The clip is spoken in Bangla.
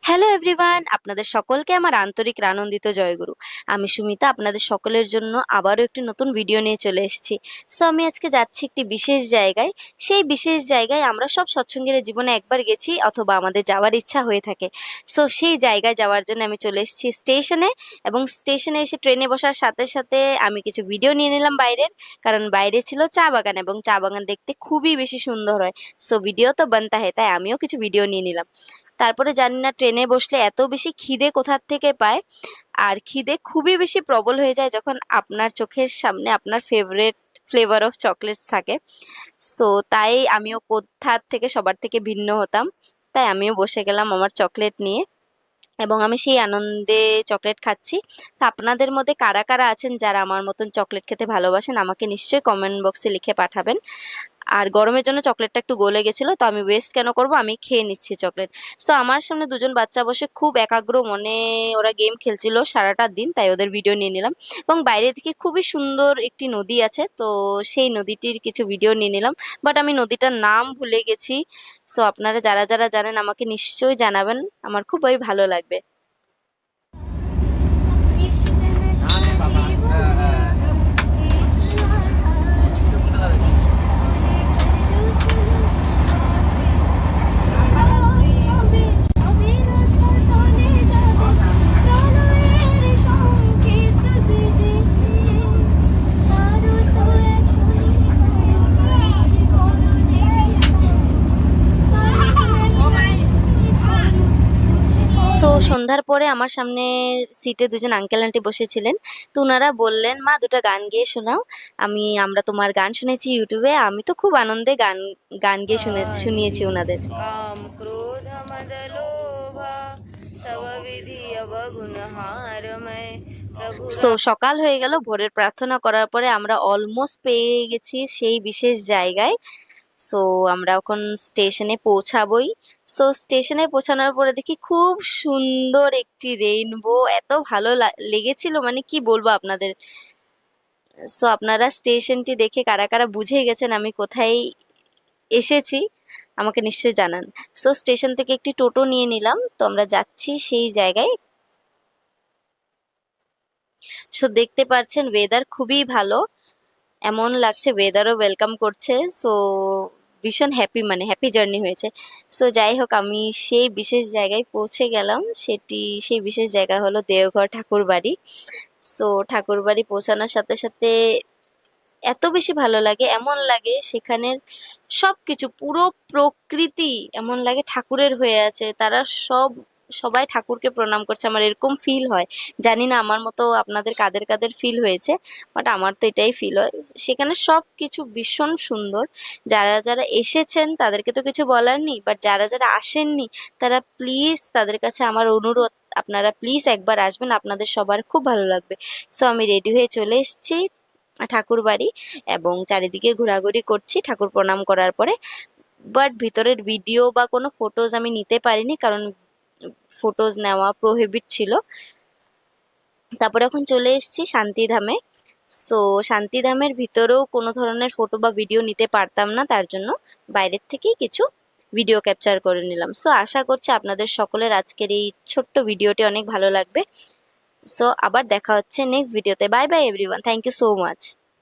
হ্যালো এভরিওয়ান, আপনাদের সকলকে আমার আন্তরিক আনন্দিত জয়গুরু। আমি সুমিতা, আপনাদের সকলের জন্য আবারও একটি নতুন ভিডিও নিয়ে চলে এসেছি। সো আমি আজকে যাচ্ছি একটি বিশেষ জায়গায়। সেই বিশেষ জায়গায় আমরা সব সৎসঙ্গীরা জীবনে একবার গেছি অথবা আমাদের যাওয়ার ইচ্ছা হয়ে থাকে। সো সেই জায়গায় যাওয়ার জন্য আমি চলে এসেছি স্টেশনে, এবং স্টেশনে এসে ট্রেনে বসার সাথে সাথে আমি কিছু ভিডিও নিয়ে নিলাম বাইরের, কারণ বাইরে ছিল চা বাগান এবং চা বাগান দেখতে খুবই বেশি সুন্দর হয়। সো ভিডিও তো বানতা হয়, তাই আমিও কিছু ভিডিও নিয়ে নিলাম। তারপরে জানি না ট্রেনে বসলে এত বেশি খিদে কোথার থেকে পায়, আর খিদে খুবই বেশি প্রবল হয়ে যায় যখন আপনার চোখের সামনে আপনার ফেভারিট ফ্লেভার অফ চকলেটস থাকে। সো তাই আমিও কোথার থেকে সবার থেকে ভিন্ন হতাম, তাই আমিও বসে গেলাম আমার চকলেট নিয়ে, এবং আমি সেই আনন্দে চকলেট খাচ্ছি। তা আপনাদের মধ্যে কারা কারা আছেন যারা আমার মতন চকলেট খেতে ভালোবাসেন, আমাকে নিশ্চয়ই কমেন্ট বক্সে লিখে পাঠাবেন। আর গরমের জন্য চকলেটটা একটু গলে গেছিল, তো আমি ওয়েস্ট কেন করব, আমি খেয়ে নিচ্ছি চকলেট। সো আমার সামনে দুজন বাচ্চা বসে খুব একাগ্র মনে ওরা গেম খেলছিল সারাটা দিন, তাই ওদের ভিডিও নিয়ে নিলাম। এবং বাইরে থেকে খুবই সুন্দর একটি নদী আছে, তো সেই নদীটির কিছু ভিডিও নিয়ে নিলাম। বাট আমি নদীটার নাম ভুলে গেছি। সো আপনারা যারা যারা জানেন আমাকে নিশ্চয়ই জানাবেন, আমার খুবই ভালো লাগবে। সো সন্ধ্যার পরে আমার সামনে সিটে দুজন আঙ্কেল আন্টি বসেছিলেন। তো ওনারা বললেন, মা দুটো গান গেয়ে শোনাও। আমরা তোমার গান শুনেছি ইউটিউবে, আমি তো খুব আনন্দে গান গান গেয়ে শুনিয়েছি ওনাদের। काम क्रोध मद लोभ सब विधि अवगुण हार मैं प्रभु। সো সকাল হয়ে গেল, ভোরের প্রার্থনা করার পরে আমরা অলমোস্ট পেয়ে গেছি সেই বিশেষ জায়গায়। সো আমরা এখন স্টেশনে পৌঁছাবোই। সো স্টেশনে পৌঁছানোর পরে দেখি খুব সুন্দর একটি রেইনবো, এত ভালো লেগেছিল, মানে কি বলবো আপনাদের। সো আপনারা স্টেশনটি দেখে কারা কারা বুঝে গেছেন আমি কোথায় এসেছি, আমাকে নিশ্চয়ই জানান। সো স্টেশন থেকে একটি টোটো নিয়ে নিলাম, তো আমরা যাচ্ছি সেই জায়গায়। সো দেখতে পাচ্ছেন ওয়েদার খুবই ভালো, এমন লাগছে ওয়েদারও ওয়েলকাম করছে। সো ভীষণ হ্যাপি, মানে হ্যাপি জার্নি হয়েছে। সো যাই হোক, আমি সেই বিশেষ জায়গায় পৌঁছে গেলাম। সেই বিশেষ জায়গা হলো দেওঘর ঠাকুরবাড়ি। সো ঠাকুরবাড়ি পৌঁছানোর সাথে সাথে এত বেশি ভালো লাগে, এমন লাগে সেখানের সবকিছু পুরো প্রকৃতি এমন লাগে ঠাকুরের হয়ে আছে, তারা সবাই ঠাকুরকে প্রণাম করছে, আমার এরকম ফিল হয়। জানি না আমার মতো আপনাদের কাদের কাদের ফিল হয়েছে, বাট আমার তো এটাই ফিল হয়। সেখানে সবকিছু ভীষণ সুন্দর। যারা যারা এসেছেন তাদেরকে তো কিছু বলার নেই, বাট যারা যারা আসেননি তারা প্লিজ, তাদের কাছে আমার অনুরোধ, আপনারা প্লিজ একবার আসবেন, আপনাদের সবার খুব ভালো লাগবে। সো আমি রেডি হয়ে চলে এসেছি ঠাকুর বাড়ি, এবং চারিদিকে ঘোরাঘুরি করছি ঠাকুর প্রণাম করার পরে। বাট ভিতরের ভিডিও বা কোনো ফটোজ আমি নিতে পারিনি, কারণ ফটোজ নেওয়া প্রহিবিট ছিল। তারপরে এখন চলে এসেছি শান্তিধামে। সো শান্তিধামের ভিতরেও কোনো ধরনের ফটো বা ভিডিও নিতে পারতাম না, তার জন্য বাইরের থেকেই কিছু ভিডিও ক্যাপচার করে নিলাম। সো আশা করছি আপনাদের সকলের আজকের এই ছোট্ট ভিডিওটি অনেক ভালো লাগবে। সো আবার দেখা হচ্ছে নেক্সট ভিডিওতে। Bye bye everyone, thank you so much.